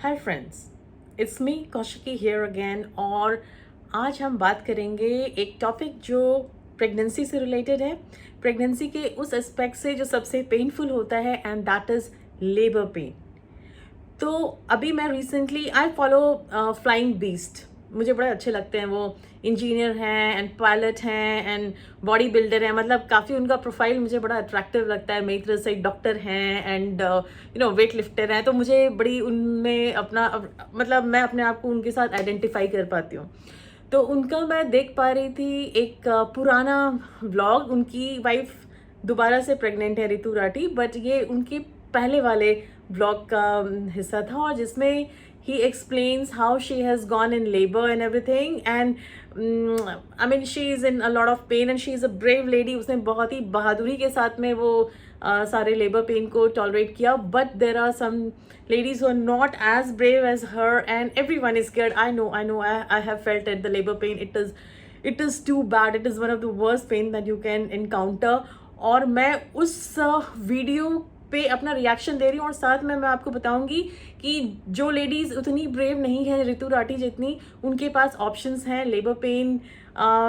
Hi friends, it's me Kaushiki here again. और आज हम बात करेंगे एक टॉपिक जो प्रेगनेंसी से रिलेटेड है, प्रेगनेंसी के उस एस्पेक्ट से जो सबसे पेनफुल होता है, and that is labour pain. तो अभी मैं recently I follow flying beast, मुझे बड़े अच्छे लगते हैं। वो इंजीनियर हैं एंड पायलट हैं एंड बॉडी बिल्डर हैं, मतलब काफ़ी उनका प्रोफाइल मुझे बड़ा अट्रैक्टिव लगता है। मेरी तरह से एक डॉक्टर हैं एंड वेट लिफ्टर हैं, तो मुझे बड़ी उनमें मतलब मैं अपने आप को उनके साथ आइडेंटिफाई कर पाती हूँ। तो उनका मैं देख पा रही थी एक पुराना व्लॉग। उनकी वाइफ दोबारा से प्रेग्नेंट है, रितु राठी, बट ये उनके पहले वाले ब्लॉग का हिस्सा था, और जिसमें ही explains how she has gone in labour and everything, and I mean she is in a lot of pain and she is a brave lady. उसने बहुत ही बहादुरी के साथ में वो सारे लेबर पेन को टॉलरेट किया, but there are some ladies who are not as brave as her, and everyone is scared. I have felt it, the labor pain. It is too bad. It is one of the worst pain that you can encounter. और मैं उस video पे अपना reaction दे रही हूँ, और साथ में मैं आपको बताऊंगी कि जो लेडीज़ उतनी ब्रेव नहीं है रितु राठी जितनी, उनके पास ऑप्शंस हैं लेबर पेन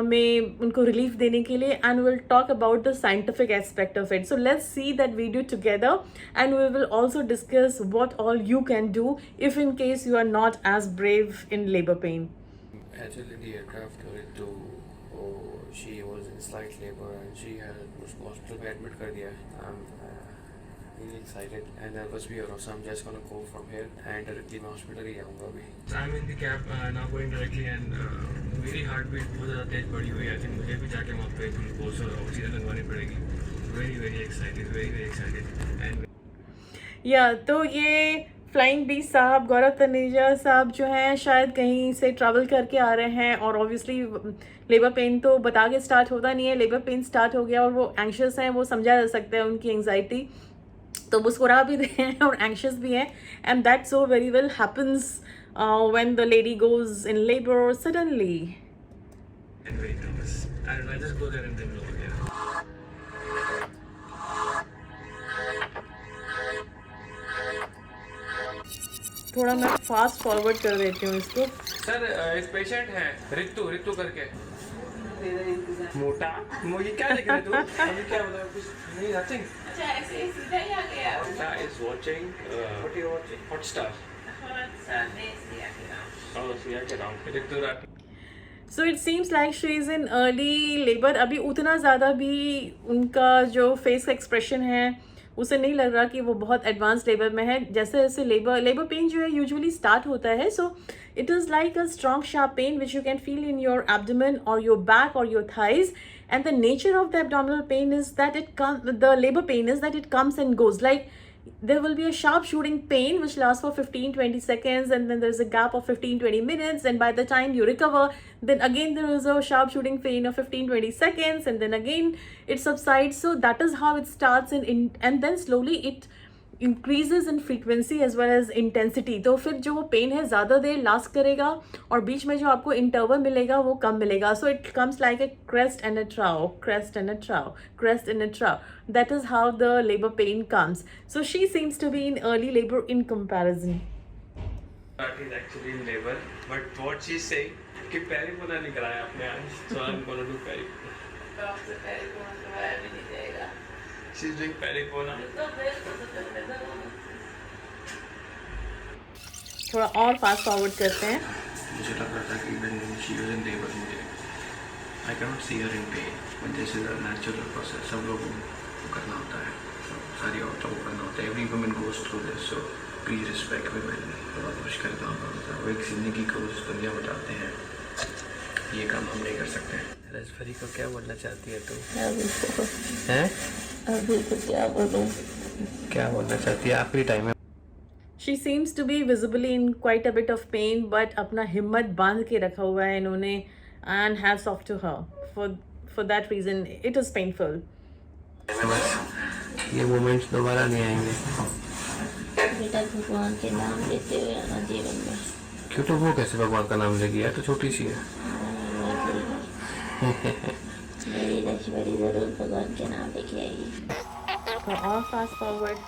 में उनको रिलीफ देने के लिए, and will talk about the scientific aspect of it. So let's see that video together, and we will also discuss what all you can do if in case you are not as brave in labor pain. Actually, the aircraft to she was in slight labor and she had उसको hospital में admit कर दिया. I'm really excited and nervous भी हो रहा हूँ. So I'm just gonna go from here and directly मैं hospital ही जाऊँगा अभी. I'm in the cab now going directly and मेरी heartbeat बहुत ज़्यादा तेज बढ़ी हुई है. I think मुझे भी जाके वहाँ पे ग्लूकोज और ऑक्सीजन लगवानी पड़ेगी. Very excited, very excited and तो ये फ्लाइंग बी साहब, गौरव तनेजा साहब जो हैं, शायद कहीं से ट्रैवल करके आ रहे हैं, और ऑब्वियसली लेबर पेन तो बता के स्टार्ट होता नहीं है, लेबर पेन स्टार्ट हो गया और वो एंक्शस हैं, वो समझा जा सकता है उनकी एंग्जाइटी। तो मुस्कुरा भी रहे हैं और एंक्शस भी हैं, and that so very well happens when the lady goes in labour suddenly. थोड़ा मैं फास्ट फॉरवर्ड कर देती हूँ इसको। सर एक पेशेंट है रितु करके मोटा मुझे क्या देख रहे तू अभी क्या बोला कुछ नहीं नथिंग अच्छा ऐसे ही सीधा ही आ गया मोटा is watching what you watching Hotstar Siya के नाम Ritu Rathi. So it seems like she is in early labour. अभी उतना ज़्यादा भी उनका जो फेस का एक्सप्रेशन है उसे नहीं लग रहा कि वो बहुत एडवांस लेबर में है। जैसे जैसे लेबर पेन जो है यूजुअली स्टार्ट होता है, so it is like a strong sharp pain which you can feel in your abdomen और योर बैक और your thighs, and the nature of the abdominal pain is that the labour pain is that it comes and goes. Like there will be a sharp shooting pain which lasts for 15-20 seconds, and then there's a gap of 15-20 minutes, and by the time you recover, then again there is a sharp shooting pain of 15-20 seconds, and then again it subsides. So that is how it starts and then slowly it increases in frequency as well as intensity. तो फिर जो वो pen है ज़्यादा देर last करेगा, और बीच में जो आपको इंटरवल मिलेगा वो कम मिलेगा. So it comes like a crest and a trough, crest and a trough, crest and a trough. That is how the labor pain comes. So she seems to be in early labor in comparison. That is actually in labor, but what she's saying कि पेरिकोना निकला है अपने आज, so I'm gonna do पेरिकोना. Doctor पेरिकोना दवाई भी नहीं देगा. She's doing पेरिकोना. थोड़ा और फास्ट फॉरवर्ड करते हैं. मुझे लग रहा था कि when she was in labor मुझे I cannot see her in pain, but this is a natural process. सब लोगों को करना होता है, सारी औरतों को करना होता है. Every woman goes through this, so please respect women. बहुत मुश्किल काम होता है, वो एक जिंदगी को उस दुनिया बताते हैं, ये काम हम नहीं कर सकते. राजभरी को क्या बोलना चाहती है तू? हैं? अभी तो क्या बोलूं? क्या बोलना चाहती है? आखिरी टाइम है. She seems to be visibly in quite a bit of pain, but अपना हिम्मत बांध के रखा हुआ है इन्होंने, and hats off to her for that reason. It is painful. बस ये मोमेंट्स दोबारा नहीं आएंगे. बेटा भगवान के नाम लेते हुए आना जीवन में. क्यों तो वो कैसे भगवान का नाम लेगी यार, तो छोटी सी है. मेरी लक्ष्मी जरूर भगवान के नाम लेके आएगी. और fast forward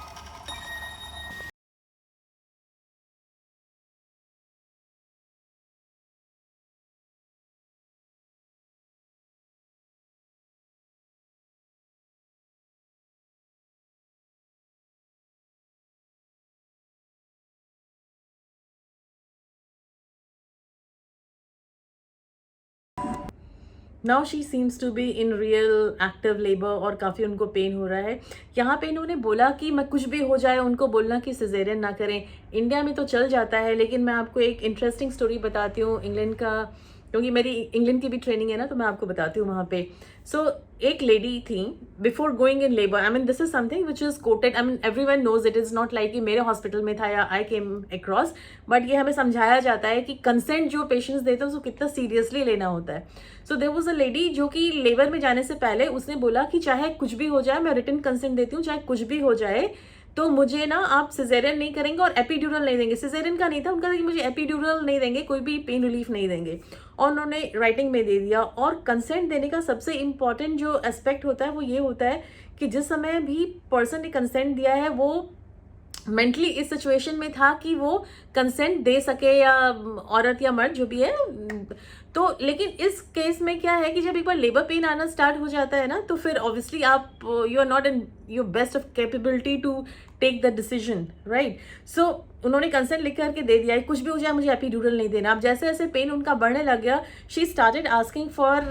now she seems to be in real active labour और काफ़ी उनको पेन हो रहा है। यहाँ पे इन्होंने बोला कि मैं कुछ भी हो जाए उनको बोलना कि सिजेरियन ना करें। इंडिया में तो चल जाता है, लेकिन मैं आपको एक इंटरेस्टिंग स्टोरी बताती हूँ इंग्लैंड का, क्योंकि मेरी इंग्लैंड की भी ट्रेनिंग है ना, तो मैं आपको बताती हूँ वहाँ पे। सो एक लेडी थी before going in labour, I mean this is something which is quoted, I mean everyone knows, it is not like कि मेरे हॉस्पिटल में था या आई केम अक्रॉस, बट ये हमें समझाया जाता है कि कंसेंट जो पेशेंट्स देते हैं उसको कितना सीरियसली लेना होता है। So there was a lady जो कि लेबर में जाने से पहले उसने बोला कि चाहे कुछ भी हो जाए, मैं रिटन कंसेंट देती हूँ, चाहे कुछ भी हो जाए तो मुझे ना आप सिजेरियन नहीं करेंगे और एपीड्यूरल नहीं देंगे। सिजेरियन का नहीं था, उनका था कि मुझे एपीड्यूरल नहीं देंगे, कोई भी पेन रिलीफ नहीं देंगे, और उन्होंने राइटिंग में दे दिया। और कंसेंट देने का सबसे इम्पॉर्टेंट जो एस्पेक्ट होता है वो ये होता है कि जिस समय भी पर्सन ने कंसेंट दिया है वो मेंटली इस सिचुएशन में था कि वो कंसेंट दे सके, या औरत या मर्द जो भी है। तो लेकिन इस केस में क्या है कि जब एक बार लेबर पेन आना स्टार्ट हो जाता है ना, तो फिर ऑब्वियसली आप you are not in your best of capability to take the decision, right. So उन्होंने कंसेंट लिख करके दे दिया है, कुछ भी हो जाए मुझे एपीड्यूरल नहीं देना। अब जैसे जैसे पेन उनका बढ़ने लग गया, she started asking for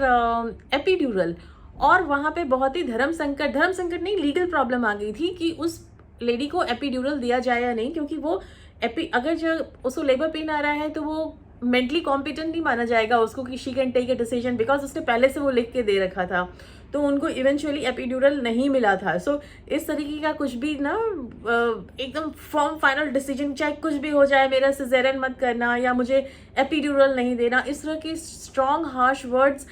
epidural, और वहाँ पे बहुत ही धर्म संकट नहीं, लीगल प्रॉब्लम आ गई थी कि उस लेडी को एपीड्यूरल दिया जाए या नहीं, क्योंकि वो अगर जब उसको लेबर पेन आ रहा है तो वो मेंटली कॉम्पिटेंट नहीं माना जाएगा उसको कि she can take a decision, because उसने पहले से वो लिख के दे रखा था। तो उनको इवेंचुअली एपीड्यूरल नहीं मिला था। सो इस तरीके का कुछ भी ना एकदम फॉर्म फाइनल डिसीजन, चाहे कुछ भी हो जाए मेरा सिजेरियन मत करना या मुझे एपीड्यूरल नहीं देना, इस तरह के स्ट्रॉन्ग हार्श वर्ड्स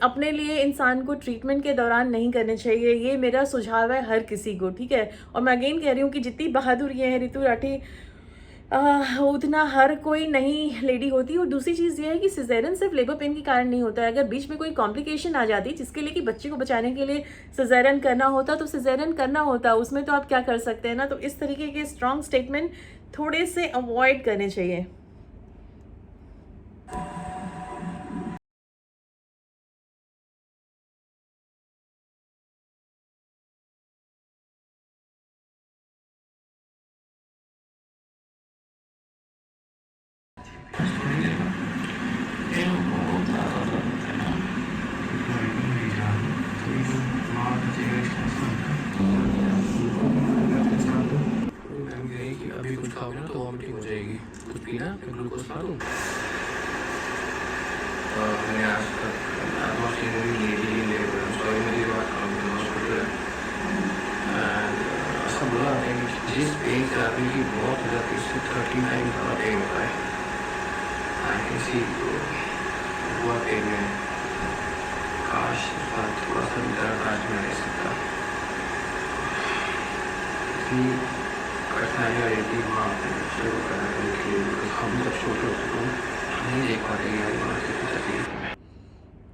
अपने लिए इंसान को ट्रीटमेंट के दौरान नहीं करने चाहिए। ये मेरा सुझाव है हर किसी को, ठीक है। और मैं अगेन कह रही हूँ कि जितनी बहादुर ये है रितु राठी, उतना हर कोई नहीं लेडी होती। और दूसरी चीज़ ये है कि सिजेरियन सिर्फ लेबर पेन के कारण नहीं होता है। अगर बीच में कोई कॉम्प्लिकेशन आ जाती जिसके लिए कि बच्चे को बचाने के लिए सिजेरियन करना होता, तो सिजेरियन करना होता, उसमें तो आप क्या कर सकते हैं ना। तो इस तरीके के स्ट्रॉन्ग स्टेटमेंट थोड़े से अवॉइड करने चाहिए। मैम कह रही कि अभी कुछ खाओगे ना तो वॉमिटिंग हो जाएगी, कुछ पीना फिर ग्लूकोज खा दूँ। मैंने आज तक लेडी लेबर मेरी बात हॉस्पिटल ऐसा बोला है कि जिस पेन से आदमी की बहुत ज़्यादा 30 टाइम ज़्यादा पेन होता है, किसी को हुआ पेन में काश इस बार थोड़ा सा भी दर्द आज में रह सकता। इतनी कठिनाइयाँ रहती वहाँ पे बच्चे को करने के लिए, हम जब छोटे होते तो नहीं देख पाते यार वहाँ कितनी तकलीफ है।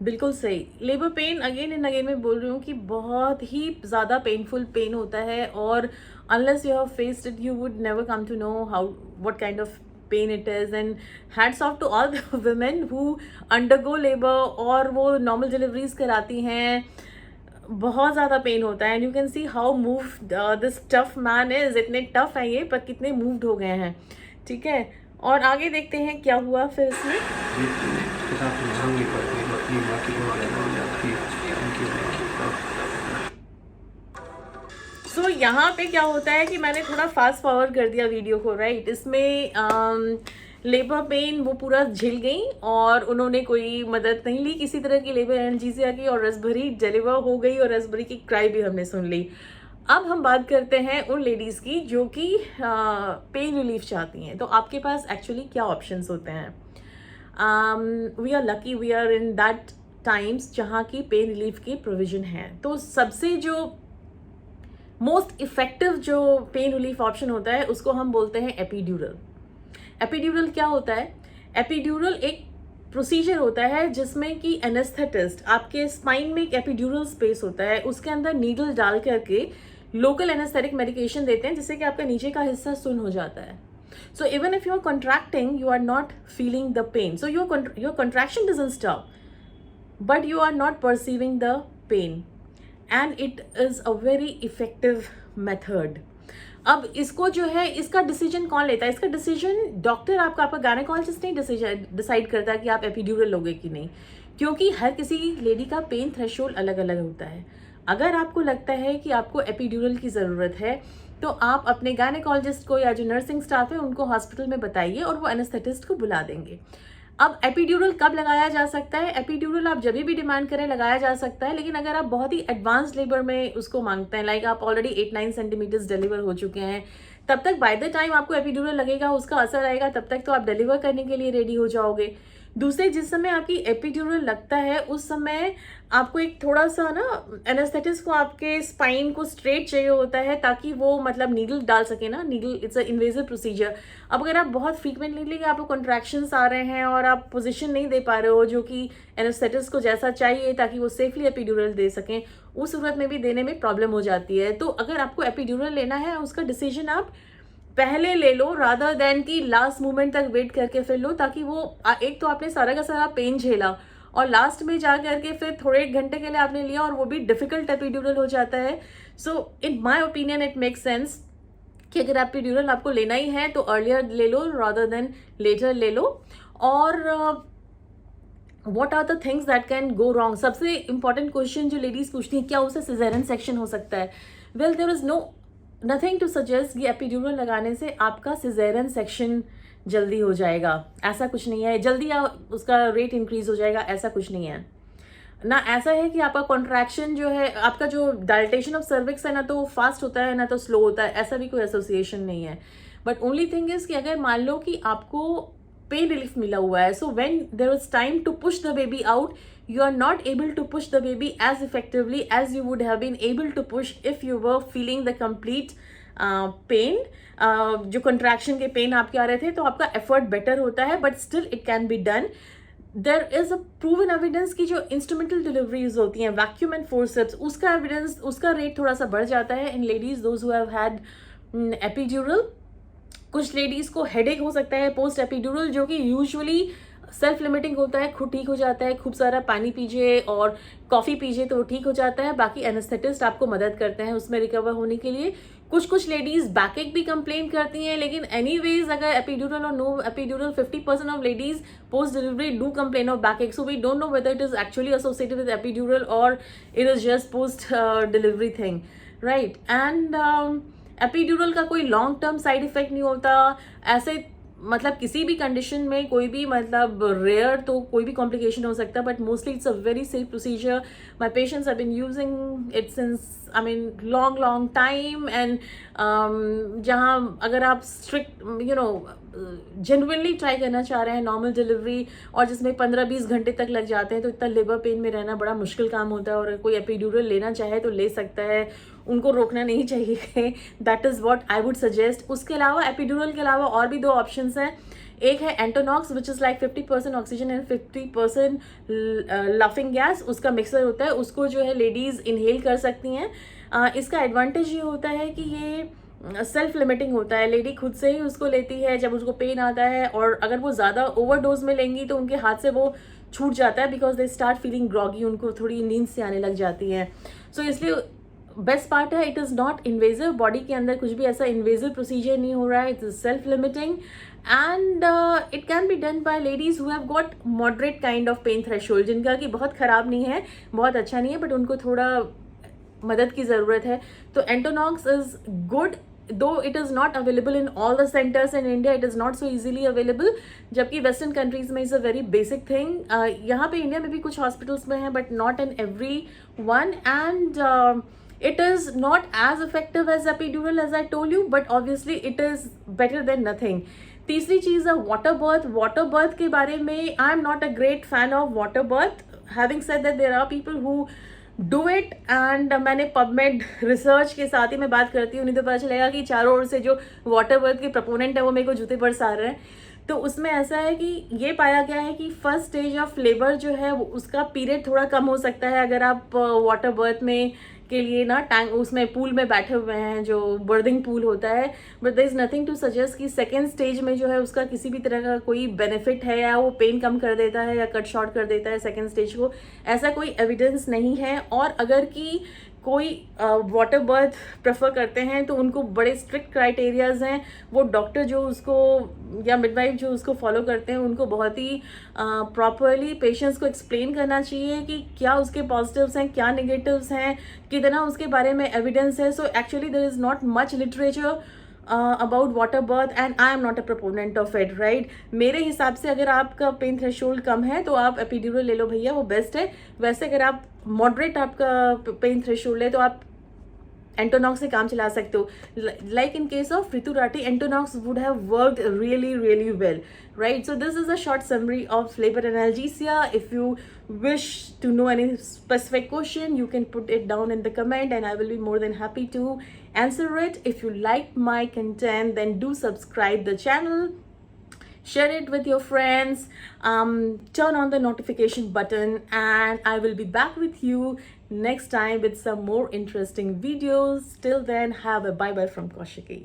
बिल्कुल सही। Labour pain again and again मैं बोल रही हूँ कि बहुत ही ज़्यादा पेनफुल पेन होता है, और unless you have faced it you would never come to know how what kind of pain it is. And hats off to all the women who undergo labour और वो नॉर्मल डिलीवरीज कराती हैं। बहुत ज़्यादा pen होता है, and you can see how move this tough man is. इतने tough है ये, पर कितने मूव्ड हो गए हैं, ठीक है। और आगे देखते हैं क्या हुआ फिर इसमें। सो यहाँ पे क्या होता है कि मैंने थोड़ा फास्ट फॉरवर्ड कर दिया वीडियो को, राइट। इसमें लेबर पेन वो पूरा झिल गई और उन्होंने कोई मदद नहीं ली किसी तरह की लेबर एनेस्थीसिया की, और रसभरी डिलीवर हो गई, और रसभरी की क्राई भी हमने सुन ली। अब हम बात करते हैं उन लेडीज़ की जो कि पेन रिलीफ चाहती हैं। तो आपके पास एक्चुअली क्या ऑप्शंस होते हैं। We are lucky, we are in that times जहाँ की पेन रिलीफ की प्रोविजन है। तो सबसे जो मोस्ट इफेक्टिव जो पेन रिलीफ ऑप्शन होता है उसको हम बोलते हैं एपीड्यूरल। एपीड्यूरल क्या होता है? एपीड्यूरल एक प्रोसीजर होता है जिसमें कि एनेस्थेटिस्ट आपके स्पाइन में एक एपीड्यूरल स्पेस होता है, उसके अंदर नीडल डाल करके लोकल एनेस्थेटिक मेडिकेशन देते हैं जिससे कि आपका नीचे का हिस्सा सुन्न हो जाता है। So even if you are contracting, you are not feeling the pain. So your contraction doesn't stop, but you are not perceiving the pain, and it is a very effective method. अब इसको जो है इसका decision कौन लेता है? इसका decision doctor आपका गायनेकोलॉजिस्ट नहीं डिसाइड करता कि आप एपीड्यूरल लोगे कि नहीं, क्योंकि हर किसी लेडी का पेन थ्रेशोल्ड अलग अलग होता है। अगर आपको लगता है कि आपको एपिड्यूरल की ज़रूरत है तो आप अपने गायनेकोलॉजिस्ट को या जो नर्सिंग स्टाफ है उनको हॉस्पिटल में बताइए और वो एनेस्थेटिस्ट को बुला देंगे। अब एपिड्यूरल कब लगाया जा सकता है? एपिड्यूरल आप जब भी डिमांड करें लगाया जा सकता है, लेकिन अगर आप बहुत ही एडवांस लेबर में उसको मांगते हैं, लाइक आप ऑलरेडी 8-9 सेंटीमीटर्स डिलीवर हो चुके हैं, तब तक बाय द टाइम आपको एपिड्यूरल लगेगा, उसका असर आएगा, तब तक तो आप डिलीवर करने के लिए रेडी हो जाओगे। दूसरे, जिस समय आपकी एपिड्यूरल लगता है उस समय आपको एक थोड़ा सा ना एनेस्थेटिस्ट को आपके स्पाइन को स्ट्रेट चाहिए होता है ताकि वो मतलब नीडल डाल सके ना। Needle it's a invasive procedure. अब अगर आप बहुत फ्रीक्वेंटली आपको कॉन्ट्रैक्शंस आ रहे हैं और आप पोजीशन नहीं दे पा रहे हो जो कि एनेस्थेटिस्ट को जैसा चाहिए ताकि वो सेफली एपिड्यूरल दे सकें, उस सूरत में भी देने में प्रॉब्लम हो जाती है। तो अगर आपको एपिड्यूरल लेना है उसका डिसीजन आप पहले ले लो रादर देन कि लास्ट मोमेंट तक वेट करके फिर लो, ताकि वो एक तो आपने सारा का सारा पेन झेला और लास्ट में जा करके फिर थोड़े एक घंटे के लिए आपने लिया और वो भी डिफिकल्ट एपिड्यूरल हो जाता है। So in my opinion it makes sense कि अगर एपिड्यूरल आपको लेना ही है तो अर्लियर ले लो रादर देन लेटर ले लो। और what are the things that can go wrong? सबसे इंपॉर्टेंट क्वेश्चन जो लेडीज पूछती हैं, क्या उसे सिजेरियन सेक्शन हो सकता है? Well, there is nothing to suggest कि एपिड्यूरल लगाने से आपका सिजेरियन सेक्शन जल्दी हो जाएगा, ऐसा कुछ नहीं है। जल्दी उसका रेट इंक्रीज हो जाएगा, ऐसा कुछ नहीं है ना। ऐसा है कि आपका कॉन्ट्रैक्शन जो है, आपका जो डायलेटेशन ऑफ सर्विक्स है ना तो फास्ट होता है ना तो स्लो होता है, ऐसा भी कोई एसोसिएशन नहीं है। बट ओनली थिंग इज कि अगर मान लो कि आपको पेन रिलीफ मिला हुआ है, so when there is time to push the baby out, you are not able to push the baby as effectively as you would have been able to push if you were feeling the complete pain. जो contraction के pen आपके आ रहे थे तो आपका effort better होता है, but still it can be done. There is a proven evidence की जो इंस्ट्रूमेंटल डिलीवरीज होती हैं, वैक्यूम एंड फोर्सेप्स, उसका एविडेंस, उसका रेट थोड़ा सा बढ़ जाता है in ladies those who have had epidural. कुछ लेडीज को हेडेक हो सकता है पोस्ट एपिड्यूरल, जो कि यूजुअली सेल्फ लिमिटिंग होता है, खुद ठीक हो जाता है। खूब सारा पानी पीजिए और कॉफ़ी पीजिए तो वो ठीक हो जाता है। बाकी एनेस्थेटिस्ट आपको मदद करते हैं उसमें रिकवर होने के लिए। कुछ लेडीज बैकएक भी कंप्लेन करती हैं, लेकिन एनीवेज अगर एपिड्यूरल और no epidural, 50% of ladies post delivery do complain of backache. So we don't know whether it is actually associated with epidural और it is just post delivery thing, right. And epidural का कोई long term side effect नहीं होता ऐसे, मतलब किसी भी condition में कोई भी, मतलब रेयर तो कोई भी कॉम्प्लिकेशन हो सकता है, but mostly it's a very safe procedure. My patients have been using it since long time. And जहाँ अगर आप स्ट्रिक्ट जेन्युइनली ट्राई करना चाह रहे हैं नॉर्मल डिलीवरी और जिसमें 15-20 घंटे तक लग जाते हैं तो इतना लेबर पेन में रहना बड़ा मुश्किल काम होता है। और कोई एपिड्यूरल लेना चाहे तो ले सकता है, उनको रोकना नहीं चाहिए। That is what I would suggest. उसके अलावा एपिड्यूरल के अलावा और भी 2 ऑप्शंस हैं। एक है Entonox which is like 50% oxygen and 50% laughing gas, उसका मिक्सर होता है, उसको जो है लेडीज़ इनहेल कर सकती हैं। इसका एडवांटेज ये होता है कि ये सेल्फ लिमिटिंग होता है, लेडी खुद से ही उसको लेती है जब उसको पेन आता है, और अगर वो ज़्यादा ओवरडोज में लेंगी तो उनके हाथ से वो छूट जाता है because they start feeling groggy, उनको थोड़ी नींद से आने लग जाती है। सो इसलिए बेस्ट पार्ट है it is not invasive, body के अंदर कुछ भी ऐसा इन्वेजिव प्रोसीजर नहीं हो रहा है, it is self limiting and it can be done by ladies who have got moderate kind of pain threshold, जिनका कि बहुत ख़राब नहीं है, बहुत अच्छा नहीं है, बट उनको थोड़ा मदद की ज़रूरत है। तो Entonox is good, though it is not available in all the centers in India, it is not so easily available, जबकि वेस्टर्न कंट्रीज में is a very basic thing. यहाँ पे इंडिया में भी कुछ हॉस्पिटल्स में है but not in every one, and it is not as effective as epidural as I told you, but obviously it is better than nothing. तीसरी चीज़ है water birth. Water birth के बारे में I am not a great fan of water birth, having said that there are people who do it, and मैंने PubMed research के साथ ही मैं बात करती हूँ, नहीं तो पता चलेगा कि चारों ओर से जो वाटर बर्थ के प्रपोनेंट है वो मेरे को जूते बरसा रहे हैं। तो उसमें ऐसा है कि ये पाया गया है कि फर्स्ट स्टेज ऑफ लेबर जो है उसका पीरियड थोड़ा कम हो सकता है अगर आप वाटर बर्थ में के लिए ना टैंक उसमें पूल में बैठे हुए हैं, जो बर्दिंग पूल होता है, but there is nothing to suggest कि सेकेंड स्टेज में जो है उसका किसी भी तरह का कोई बेनिफिट है या वो पेन कम कर देता है या कट शॉर्ट कर देता है सेकेंड स्टेज को, ऐसा कोई एविडेंस नहीं है। और अगर कि कोई वाटर बर्थ प्रेफर करते हैं तो उनको बड़े स्ट्रिक्ट क्राइटेरियाज हैं, वो डॉक्टर जो उसको या मिडवाइफ जो उसको फॉलो करते हैं उनको बहुत ही प्रॉपरली पेशेंट्स को एक्सप्लेन करना चाहिए कि क्या उसके पॉजिटिव्स हैं, क्या नेगेटिव्स हैं, कितना उसके बारे में एविडेंस है. So actually there is not much literature about water birth and I am not a proponent of it, right. मेरे हिसाब से अगर आपका पेन थ्रेशोल्ड कम है तो आप एपिड्यूरल ले लो भैया, वो बेस्ट है. वैसे अगर आप मॉडरेट आपका पेन थ्रेशोल्ड है तो आप एंटोनॉक्स से काम चला सकते हो. Like in case of Ritu Rathee, Entonox would have worked really well, right? So this is a short summary of labor analgesia. If you wish to know any specific question, you can put it down in the comment and I will be more than happy to answer it. If you like my content, then do subscribe the channel, share it with your friends, turn on the notification button, and I will be back with you next time with some more interesting videos. Till then, have a bye bye from Kaushiki.